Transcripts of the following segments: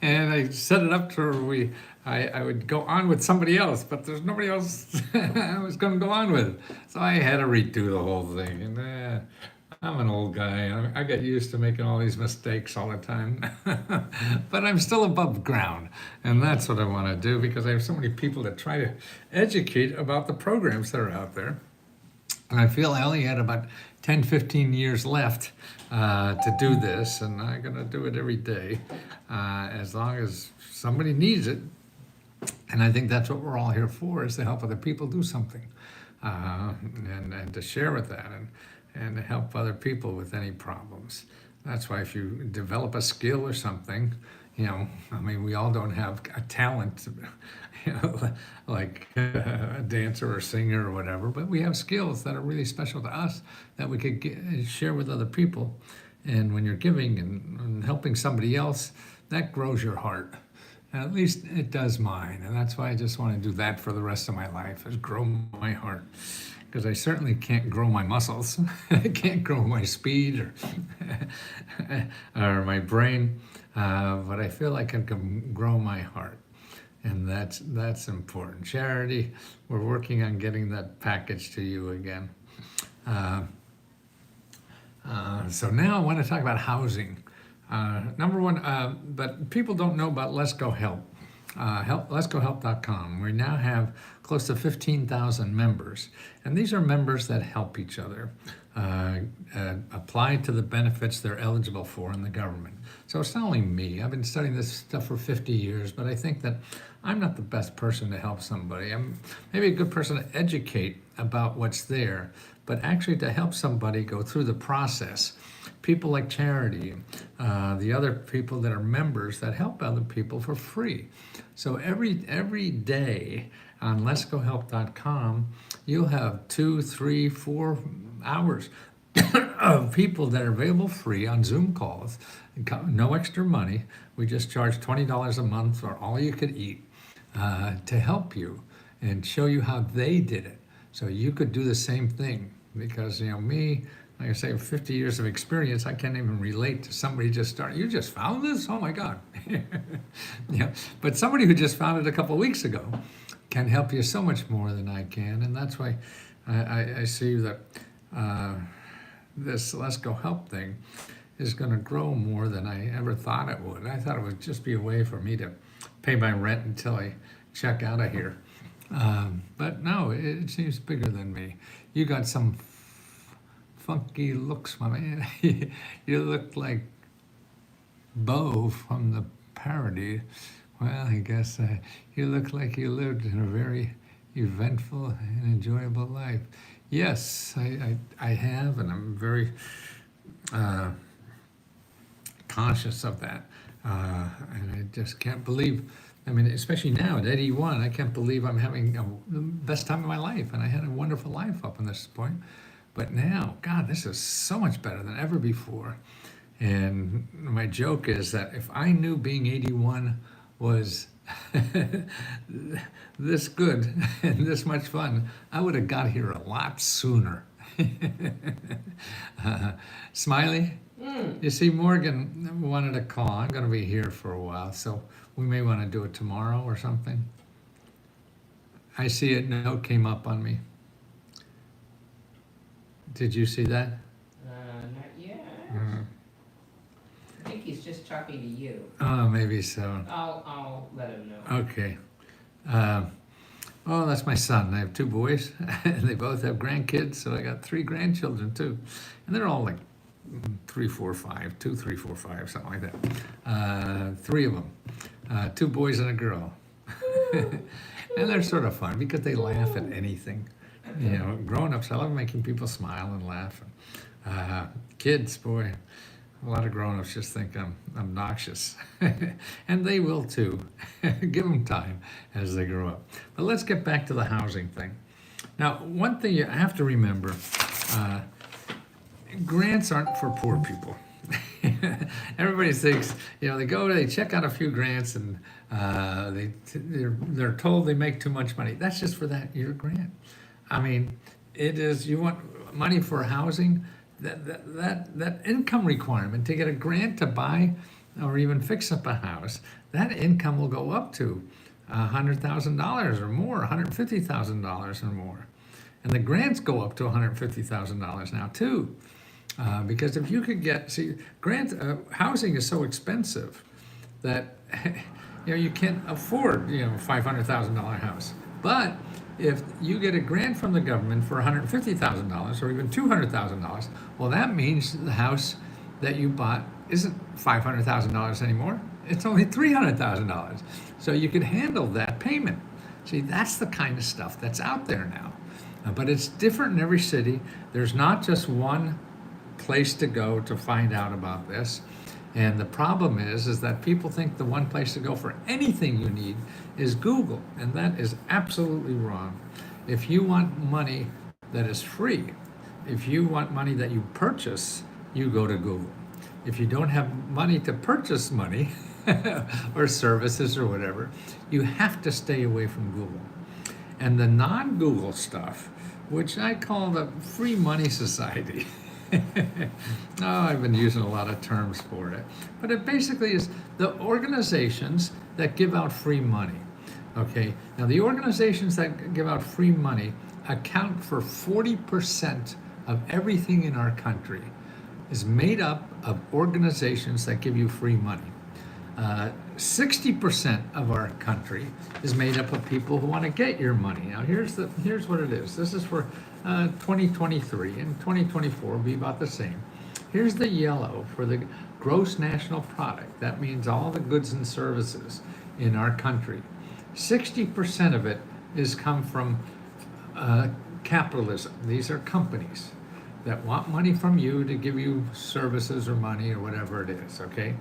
And I set it up to where I would go on with somebody else, but there's nobody else I was going to go on with. So I had to redo the whole thing. And I'm an old guy. I get used to making all these mistakes all the time. But I'm still above ground. And that's what I want to do because I have so many people that try to educate about the programs that are out there. And I feel I only had about 10, 15 years left to do this, and I'm going to do it every day as long as somebody needs it. And I think that's what we're all here for, is to help other people do something and to share with that and to help other people with any problems. That's why if you develop a skill or something, I mean, we all don't have a talent, like a dancer or singer or whatever, but we have skills that are really special to us that we could share with other people. And when you're giving and helping somebody else, that grows your heart. And at least it does mine. And that's why I just want to do that for the rest of my life, is grow my heart. Because I certainly can't grow my muscles. I can't grow my speed or my brain. But I feel like I can grow my heart, and that's important. Charity, we're working on getting that package to you again. So now I want to talk about housing. Number one, but people don't know about Let's Go Help. Let'sGoHelp.com. We now have close to 15,000 members, and these are members that help each other apply to the benefits they're eligible for in the government. So it's not only me. I've been studying this stuff for 50 years, but I think that I'm not the best person to help somebody. I'm maybe a good person to educate about what's there, but actually to help somebody go through the process. People like Charity, the other people that are members that help other people for free. So every day on Let'sGoHelp.com, you'll have 2, 3, 4 hours of people that are available free on Zoom calls, no extra money. We just charge $20 a month for all you could eat to help you and show you how they did it. So you could do the same thing, because me, like I say, 50 years of experience, I can't even relate to somebody just starting. You just found this? Oh my God. But somebody who just found it a couple of weeks ago can help you so much more than I can. And that's why I see that this Let's Go Help thing is going to grow more than I ever thought it would. I thought it would just be a way for me to pay my rent until I check out of here. But no, it seems bigger than me. You got some funky looks, my man. You look like Bo from the parody. Well, I guess you look like you lived in a very eventful and enjoyable life. Yes, I have, and I'm very conscious of that. And I just can't believe, I mean, especially now at 81, I can't believe I'm having the best time of my life. And I had a wonderful life up to this point. But now, God, this is so much better than ever before. And my joke is that if I knew being 81 was this good and this much fun, I would have got here a lot sooner. Smiley? You see, Morgan wanted to call. I'm going to be here for a while, so we may want to do it tomorrow or something. I see a note came up on me. Did you see that? Not yet. I think he's just talking to you. Oh, maybe so. I'll let him know. Okay. Oh, that's my son. I have 2 boys, and they both have grandkids, so I got 3 grandchildren too. And they're all like 3, 4, 5, 2, 3, 4, 5, something like that. 3 of them, 2 boys and a girl. And they're sort of fun because they laugh at anything. Grown-ups, I love making people smile and laugh. Kids, boy, a lot of grown-ups just think I'm obnoxious. And they will too. Give them time as they grow up. But let's get back to the housing thing. Now, one thing you have to remember, grants aren't for poor people. Everybody thinks, they check out a few grants and they're told they make too much money. That's just for that year grant. I mean, it is, you want money for housing, that income requirement to get a grant to buy or even fix up a house, that income will go up to $100,000 or more, $150,000 or more. And the grants go up to $150,000 now too. Because if you could get, see, housing is so expensive that you can't afford $500,000 house. But if you get a grant from the government for $150,000 or even $200,000, well, that means the house that you bought isn't $500,000 anymore. It's only $300,000. So you can handle that payment. See, that's the kind of stuff that's out there now. But it's different in every city. There's not just one place to go to find out about this. And the problem is that people think the one place to go for anything you need is Google, and that is absolutely wrong. If you want money that is free, if you want money that you purchase, you go to Google. If you don't have money to purchase money or services or whatever, you have to stay away from Google. And the non-Google stuff, which I call the free money society. I've been using a lot of terms for it, but it basically is the organizations that give out free money. Okay, now the organizations that give out free money account for 40% of everything in our country is made up of organizations that give you free money. 60% of our country is made up of people who want to get your money. Now here's what it is. This is for 2023, and 2024 will be about the same. Here's the yellow for the gross national product. That means all the goods and services in our country. 60% of it is come from capitalism. These are companies that want money from you to give you services or money or whatever it is, okay?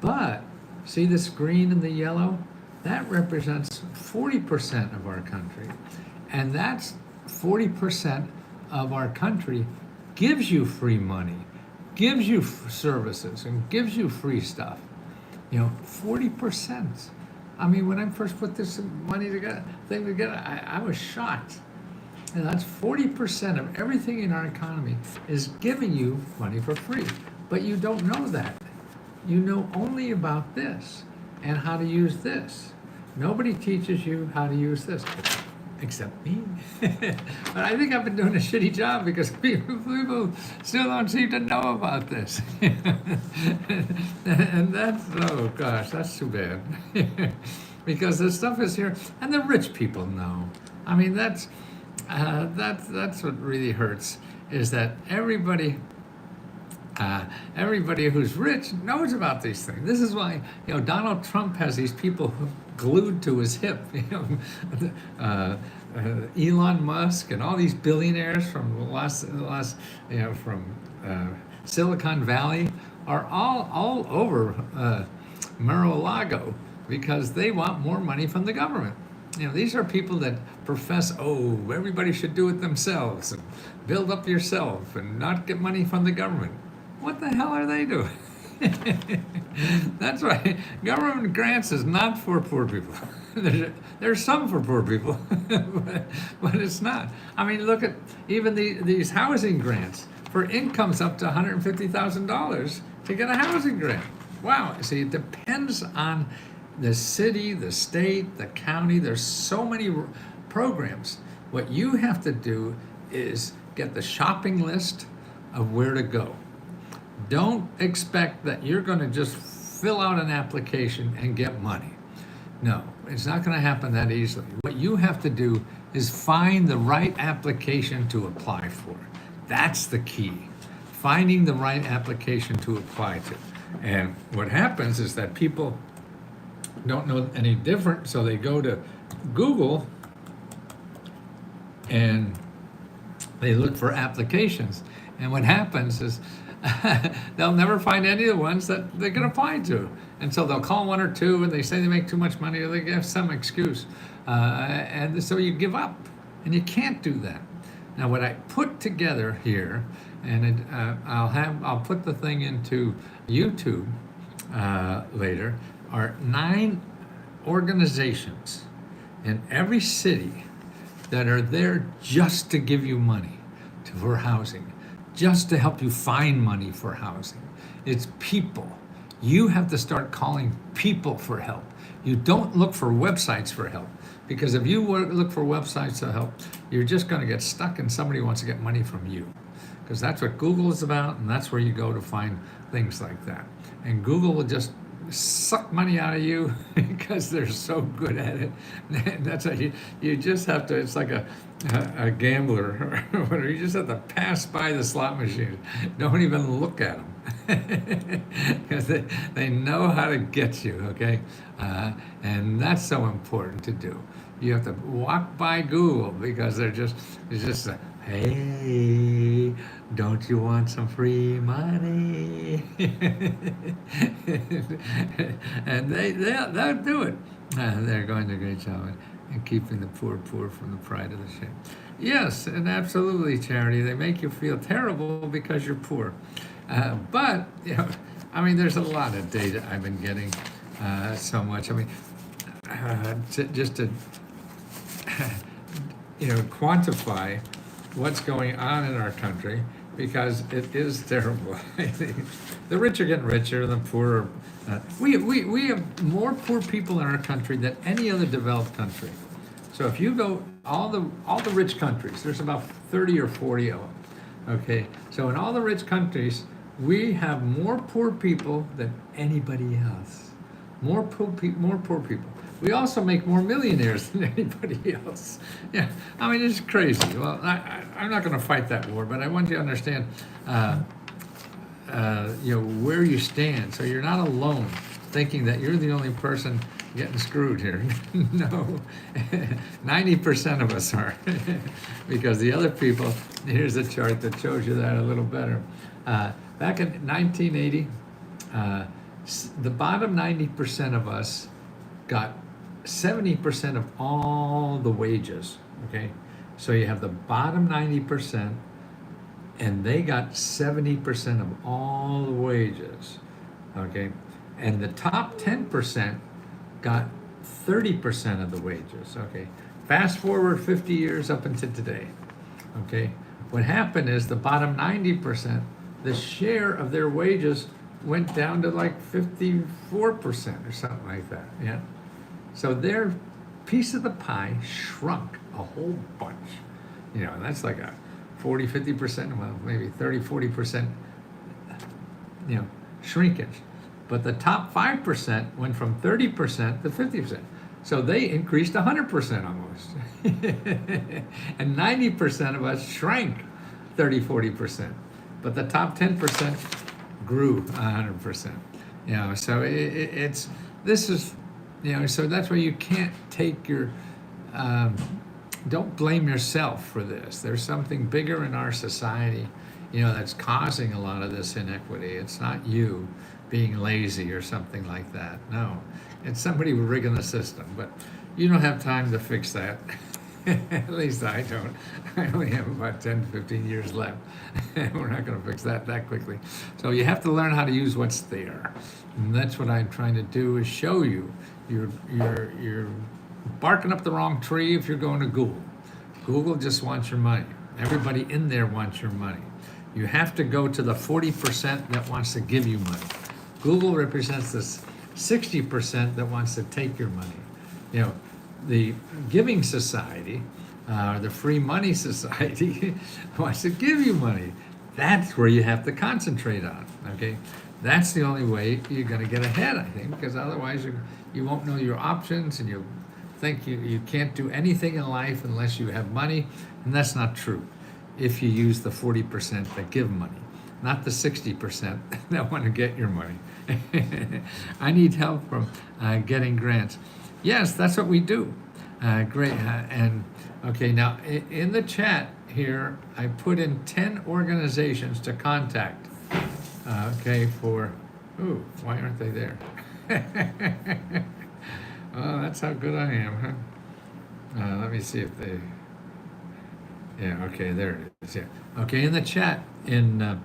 But see this green and the yellow? That represents 40% of our country. And that's 40% of our country gives you free money, gives you services, and gives you free stuff. 40%. I mean, when I first put this money together, I was shocked. And that's 40% of everything in our economy is giving you money for free. But you don't know that. You know only about this and how to use this. Nobody teaches you how to use this, except me. But I think I've been doing a shitty job because people still don't seem to know about this. And that's, oh gosh, that's too bad. Because the stuff is here, and the rich people know. I mean, that's what really hurts, is that everybody who's rich knows about these things. This is why Donald Trump has these people glued to his hip. Elon Musk and all these billionaires from Silicon Valley are all over Mar-a-Lago because they want more money from the government. These are people that profess, everybody should do it themselves and build up yourself and not get money from the government. What the hell are they doing? That's right. Government grants is not for poor people. There's some for poor people, but it's not. I mean, look at even these housing grants for incomes up to $150,000 to get a housing grant. Wow. See, it depends on the city, the state, the county. There's so many programs. What you have to do is get the shopping list of where to go. Don't expect that you're going to just fill out an application and get money. No, it's not going to happen that easily. What you have to do is find the right application to apply for. That's the key. Finding the right application to apply to. And what happens is that people don't know any different, so they go to Google and they look for applications. And what happens is they'll never find any of the ones that they can apply to. And so they'll call one or two and they say they make too much money or they give some excuse. And so you give up, and you can't do that. Now what I put together here, and I'll put the thing into YouTube later, are 9 organizations in every city that are there just to give you money for housing, just to help you find money for housing. It's people You have to start calling people for help. You don't look for websites for help, because if you look for websites to help, you're just going to get stuck and somebody wants to get money from you, because that's what Google is about, and that's where you go to find things like that. And Google will just suck money out of you because they're so good at it. That's how you just have to, it's like a gambler or whatever. You just have to pass by the slot machine. Don't even look at them because they know how to get you, okay? And that's so important to do. You have to walk by Google because it's just hey, don't you want some free money? And they'll do it. They're going to do a great job in keeping the poor from the pride of the shame. Yes, and absolutely, Charity. They make you feel terrible because you're poor. But, I mean, there's a lot of data I've been getting so much. I mean, just to quantify what's going on in our country, because it is terrible. The rich are getting richer, the poor are. We have more poor people in our country than any other developed country. So if you go all the rich countries, there's about 30 or 40 of them. Okay, so in all the rich countries, we have more poor people than anybody else. More poor people. We also make more millionaires than anybody else. Yeah, I mean, it's crazy. Well, I'm not going to fight that war, but I want you to understand, where you stand. So you're not alone thinking that you're the only person getting screwed here. No, 90% of us are, because the other people. Here's a chart that shows you that a little better. Back in 1980, the bottom 90% of us got 70% of all the wages, okay? So you have the bottom 90%, and they got 70% of all the wages, okay? And the top 10% got 30% of the wages, okay? Fast forward 50 years up until today, okay? What happened is the bottom 90%, the share of their wages went down to like 54% or something like that, yeah? So their piece of the pie shrunk a whole bunch. That's like a 40, 50%, well, maybe 30, 40%, shrinkage. But the top 5% went from 30% to 50%. So they increased 100% almost. And 90% of us shrank 30, 40%. But the top 10% grew 100%. So this is, so that's why you can't take your, don't blame yourself for this. There's something bigger in our society, that's causing a lot of this inequity. It's not you being lazy or something like that. No, it's somebody rigging the system, but you don't have time to fix that. At least I don't. I only have about 10, 15 years left. We're not going to fix that quickly. So you have to learn how to use what's there. And that's what I'm trying to do, is show you. You're barking up the wrong tree if you're going to Google. Google just wants your money. Everybody in there wants your money. You have to go to the 40% that wants to give you money. Google represents this 60% that wants to take your money. The Giving Society, the Free Money Society, wants to give you money. That's where you have to concentrate on, okay? That's the only way you're going to get ahead, I think, because otherwise you won't know your options, and you think you can't do anything in life unless you have money, and that's not true if you use the 40% that give money, not the 60% that want to get your money. I need help from getting grants. Yes, that's what we do. Great. And okay, now in the chat here, I put in 10 organizations to contact. For, ooh, why aren't they there? Oh, that's how good I am, huh? Let me see if they, yeah, okay, there it is, yeah. Okay, in the chat, in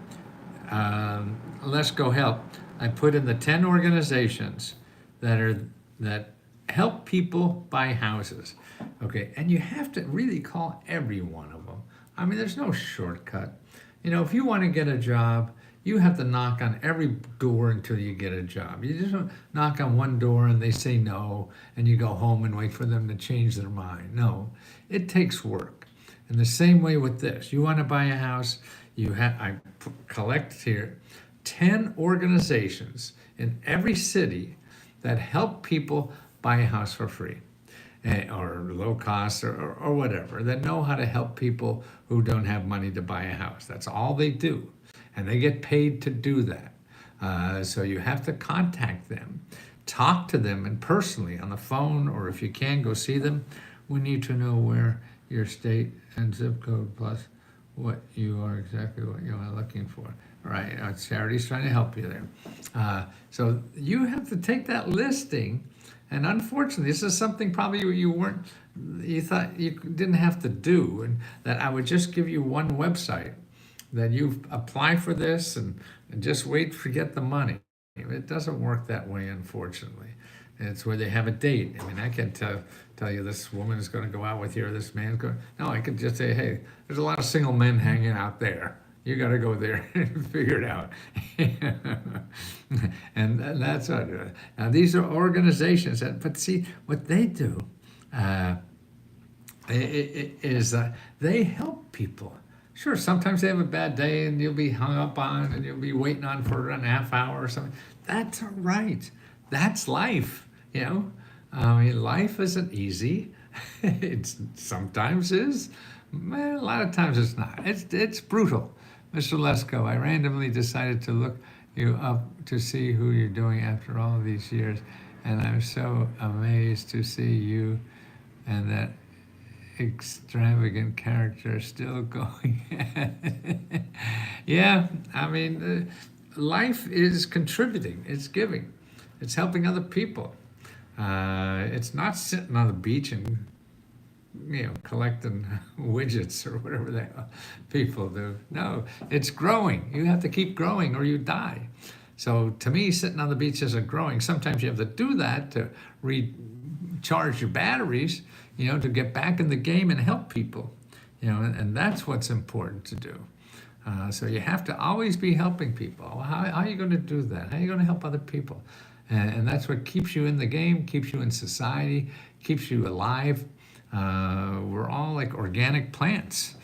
Let's Go Help, I put in the 10 organizations that help people buy houses. Okay, and you have to really call every one of them. I mean, there's no shortcut. If you want to get a job, You have to knock on every door until you get a job. You just don't knock on one door and they say no, and you go home and wait for them to change their mind. No, it takes work. In the same way with this, you want to buy a house, I collect here 10 organizations in every city that help people buy a house for free, or low cost, or whatever, that know how to help people who don't have money to buy a house. That's all they do, and they get paid to do that. So you have to contact them, talk to them, and personally on the phone, or if you can, go see them. We need to know where your state and zip code plus what you are looking for. All right, Charity's trying to help you there. So you have to take that listing, and unfortunately, this is something probably you thought you didn't have to do, and that I would just give you one website, that you apply for this and just wait to get the money. It doesn't work that way, unfortunately. It's where they have a date. I mean, I can tell you this woman is going to go out with you, or this man's going. No, I could just say, hey, there's a lot of single men hanging out there. You got to go there and figure it out. And that's what. Now, these are organizations but see what they do is they help people. Sure, sometimes they have a bad day and you'll be hung up on and you'll be waiting on for a half hour or something. That's all right. That's life, you know. I mean, life isn't easy. It sometimes is. Well, a lot of times it's not. It's brutal. Mr. Lesko, I randomly decided to look you up to see who you're doing after all of these years, and I'm so amazed to see you and that extravagant character still going. Yeah, I mean, life is contributing, it's giving, it's helping other people. It's not sitting on the beach and collecting widgets or whatever the hell people do. No, it's growing. You have to keep growing or you die. So to me, sitting on the beach isn't growing. Sometimes you have to do that to recharge your batteries, to get back in the game and help people, and that's what's important to do. So you have to always be helping people. How are you going to do that? How are you going to help other people? And that's what keeps you in the game, keeps you in society, keeps you alive. We're all like organic plants.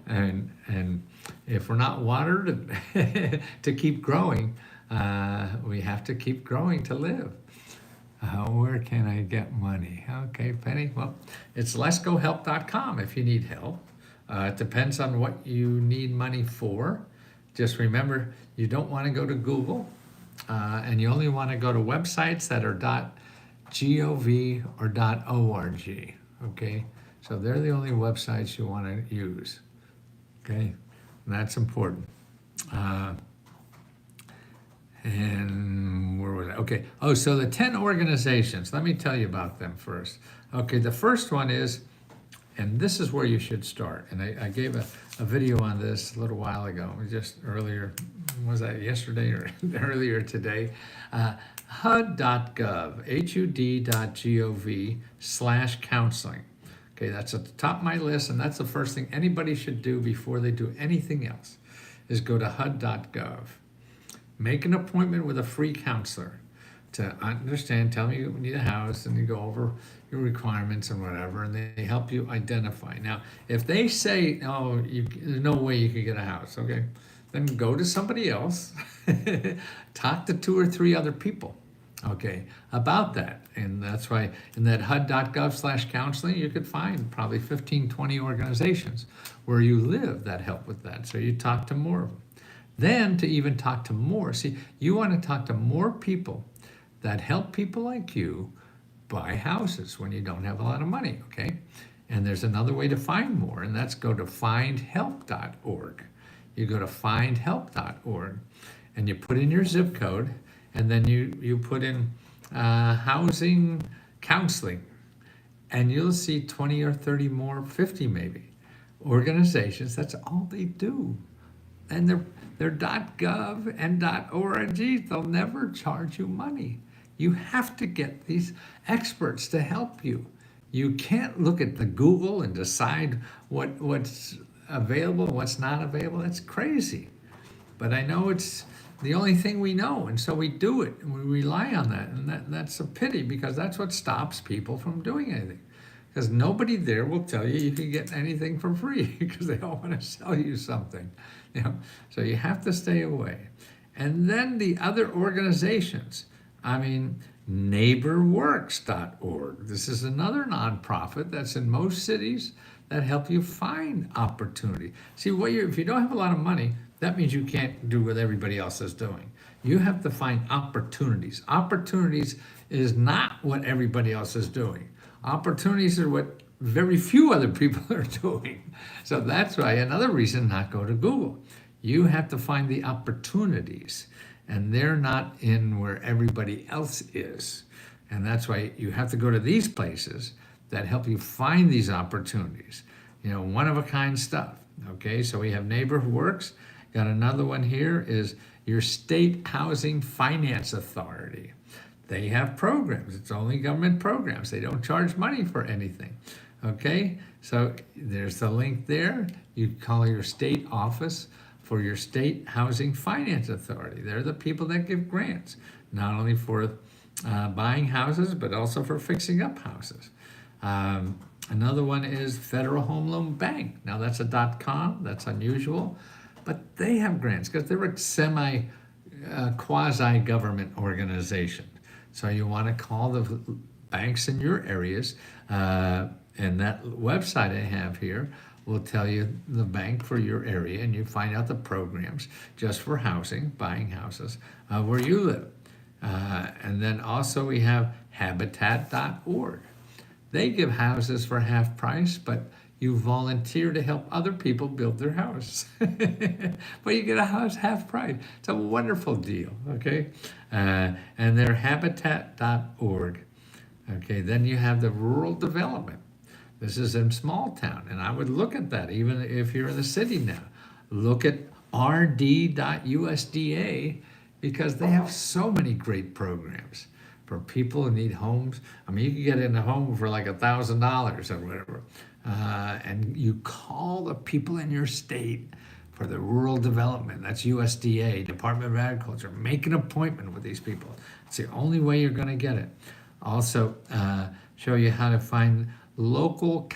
and if we're not watered to keep growing, we have to keep growing to live. Where can I get money? Okay, Penny. Well, it's letsgohelp.com if you need help. It depends on what you need money for. Just remember, you don't want to go to Google, and you only want to go to websites that are .gov or .org. Okay, so they're the only websites you want to use. Okay, and that's important. And where was I? Okay. Oh, so the 10 organizations. Let me tell you about them first. Okay, the first one is, and this is where you should start. And I gave a video on this a little while ago, just earlier, was that yesterday or earlier today? HUD.gov, HUD.gov/counseling. Okay, that's at the top of my list, and that's the first thing anybody should do before they do anything else, is go to HUD.gov. Make an appointment with a free counselor to understand, tell me you need a house, and you go over your requirements and whatever, and they help you identify. Now, if they say, oh, there's no way you could get a house, okay, then go to somebody else, talk to 2 or 3 other people, okay, about that. And that's why in that HUD.gov/counseling, you could find probably 15, 20 organizations where you live that help with that. So you talk to more of them. Then to even talk to more, see, you want to talk to more people that help people like you buy houses when you don't have a lot of money, okay? And there's another way to find more, and that's go to findhelp.org. You go to findhelp.org, and you put in your zip code, and then you put in housing counseling, and you'll see 20 or 30 more, 50 maybe, organizations. That's all they do. And they're .gov and .org. They'll never charge you money. You have to get these experts to help you. You can't look at the Google and decide what's available, what's not available. That's crazy. but I know it's the only thing we know, and so we do it, and we rely on that, and that's a pity, because that's what stops people from doing anything. Because nobody there will tell you can get anything for free, because they all want to sell you something, you know. So you have to stay away. And then the other organizations, I mean, neighborworks.org. This is another nonprofit that's in most cities that help you find opportunity. See, if you don't have a lot of money, that means you can't do what everybody else is doing. You have to find opportunities. Opportunities is not what everybody else is doing. Opportunities are what very few other people are doing. So that's why another reason not go to Google. You have to find the opportunities, and they're not in where everybody else is. And that's why you have to go to these places that help you find these opportunities. You know, one-of-a-kind stuff. Okay, so we have Neighbor Works. Got another one here is your State Housing Finance Authority. They have programs. It's only government programs. They don't charge money for anything. Okay, so there's the link there. You call your state office for your State Housing Finance Authority. They're the people that give grants, not only for buying houses, but also for fixing up houses. Another one is Federal Home Loan Bank. Now that's a .com. That's unusual, but they have grants because they're a quasi-government organization. So you want to call the banks in your areas, and that website I have here will tell you the bank for your area, and you find out the programs just for housing, buying houses, where you live. And then also we have habitat.org. They give houses for half price, but you volunteer to help other people build their house. But you get a house half price. It's a wonderful deal, okay? And they're habitat.org. Okay, then you have the rural development. This is in small town, and I would look at that even if you're in the city now. Look at rd.usda, because they have so many great programs for people who need homes. I mean, you can get in a home for like $1,000 or whatever. And you call the people in your state for the rural development. That's USDA, Department of Agriculture. Make an appointment with these people. It's the only way you're going to get it. Also, show you how to find local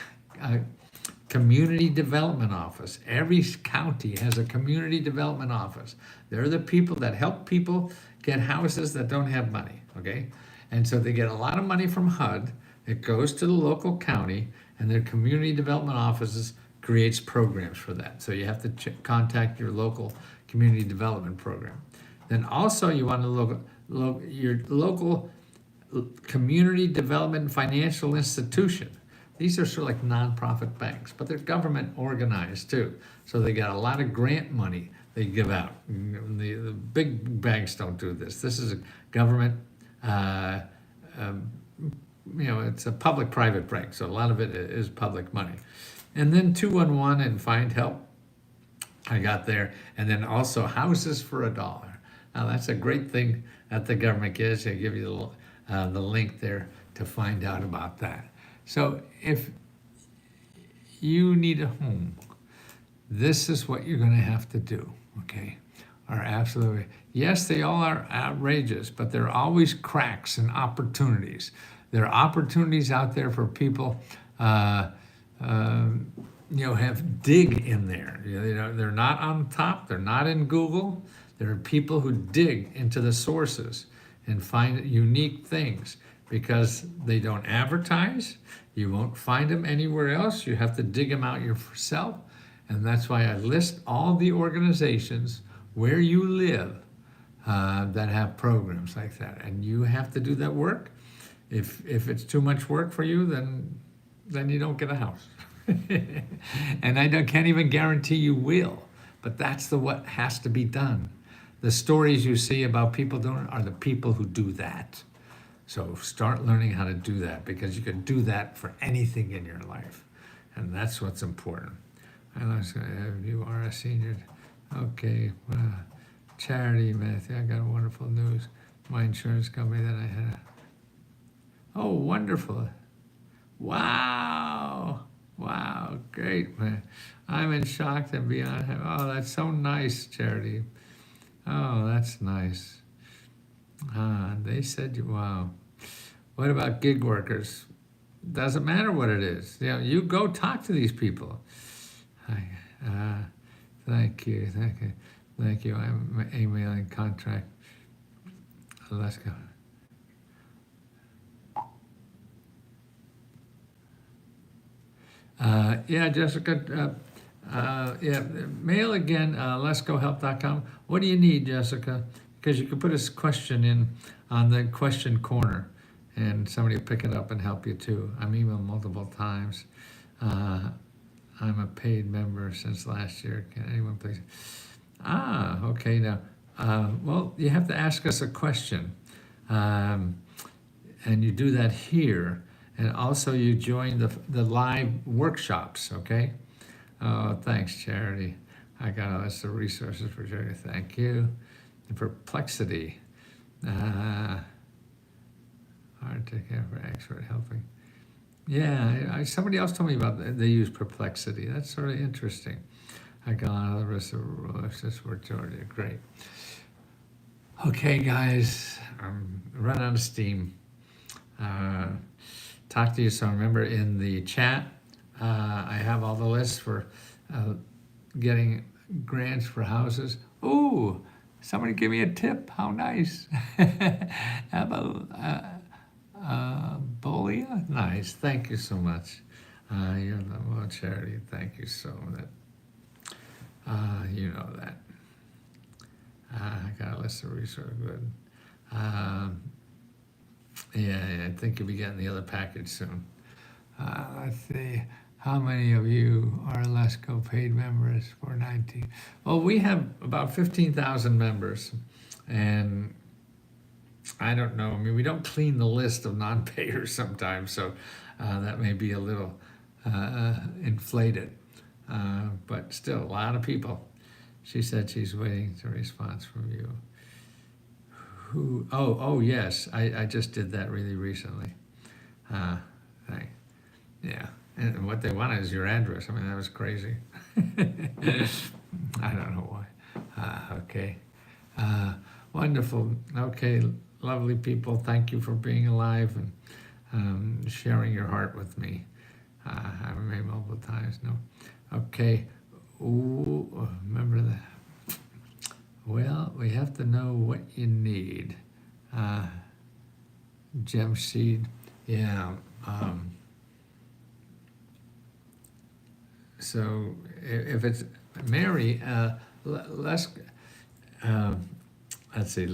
community development office. Every county has a community development office. They're the people that help people get houses that don't have money, okay? And so they get a lot of money from HUD. It goes to the local county, and their community development offices creates programs for that. So you have to contact your local community development program. Then also you want to look your local community development financial institution. These are sort of like nonprofit banks, but they're government organized too. So they got a lot of grant money they give out. The big banks don't do this. This is a government, it's a public-private bank, so a lot of it is public money. And then 211 and Find Help, I got there. And then also Houses for $1. Now that's a great thing that the government gives. They give you the link there to find out about that. So if you need a home, this is what you're going to have to do, okay? Absolutely. Yes, they all are outrageous, but there are always cracks and opportunities. There are opportunities out there for people, have dig in there. They're not on top. They're not in Google. There are people who dig into the sources and find unique things because they don't advertise. You won't find them anywhere else. You have to dig them out yourself. And that's why I list all the organizations where you live that have programs like that. And you have to do that work. If it's too much work for you, then you don't get a house. And can't even guarantee you will. But that's what has to be done. The stories you see about people doing are the people who do that. So start learning how to do that, because you can do that for anything in your life. And that's what's important. You are a senior. Okay. Charity, Matthew. I got wonderful news. My insurance company that I had. Oh, wonderful. Wow. Wow. Great, man. I'm in shock and beyond. Oh, that's so nice, Charity. Oh, that's nice. They said, wow. What about gig workers? Doesn't matter what it is. You know, you go talk to these people. Hi, thank you, thank you, thank you. I'm emailing contract. Let's go. Yeah, Jessica. Yeah, mail again. Let'sgohelp.com. What do you need, Jessica? Because you can put a question in on the question corner, and somebody will pick it up and help you too. I'm emailed multiple times. I'm a paid member since last year. Can anyone please? Okay. Now, well, you have to ask us a question, and you do that here, and also you join the live workshops. Okay. Oh, thanks, Charity. I got a list of resources for Charity. Thank you. The perplexity. Hard to care for expert helping. Yeah, somebody else told me about that. They use perplexity. That's sort of interesting. I got on the rest of this word, Georgia. Great. Okay, guys, I'm running out of steam. Talk to you soon. Remember, in the chat, I have all the lists for getting grants for houses. Ooh, somebody give me a tip. How nice. Bolia? Nice. Thank you so much. You're the well, Charity. Thank you so much. You know that. I got a list of resources. Good. Yeah, I think you'll be getting the other package soon. Let's see. How many of you are Lesco paid members for 19? Well, we have about 15,000 members, and I don't know. I mean, we don't clean the list of non-payers sometimes, so that may be a little inflated. But still, a lot of people. She said she's waiting for a response from you. Who? Oh, yes. I just did that really recently. Yeah. And what they wanted is your address. I mean, that was crazy. I don't know why. Okay. Wonderful. Okay, lovely people. Thank you for being alive and sharing your heart with me. I've made multiple times. No. Okay. Ooh, remember that. Well, we have to know what you need. Gem seed. Yeah. So if it's Mary, let's see.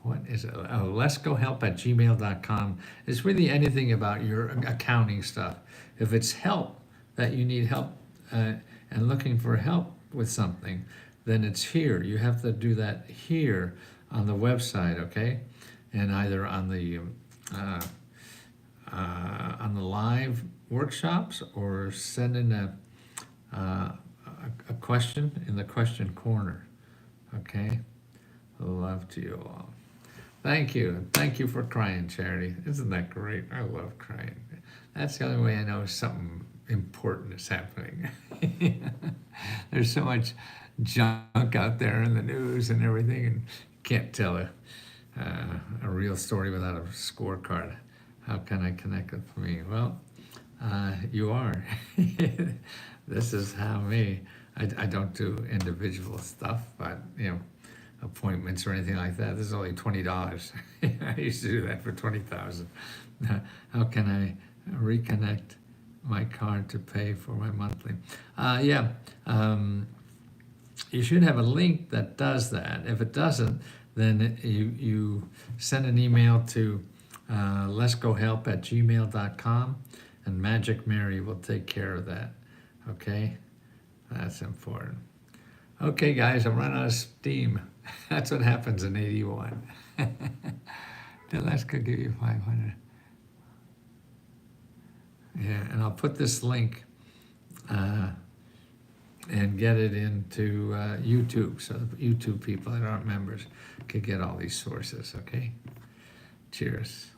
What is it? Oh, letsgohelp@gmail.com. It's really anything about your accounting stuff. If it's help that you need help and looking for help with something, then it's here. You have to do that here on the website, okay? And either on the live workshops or send in a question in the question corner, okay? Love to you all. Thank you. Thank you for crying, Charity. Isn't that great? I love crying. That's the only way I know something important is happening. There's so much junk out there in the news and everything, and you can't tell a real story without a scorecard. How can I connect with me? Well, you are. This is how me. I don't do individual stuff, but appointments or anything like that. This is only $20. I used to do that for 20,000. How can I reconnect my card to pay for my monthly? You should have a link that does that. If it doesn't, then you send an email to letsgohelp@gmail.com, and Magic Mary will take care of that. Okay, that's important. Okay, guys, I'm running out of steam. That's what happens in 81. Let's go give you 500. Yeah, and I'll put this link and get it into YouTube, so the YouTube people that aren't members could get all these sources, okay? Cheers.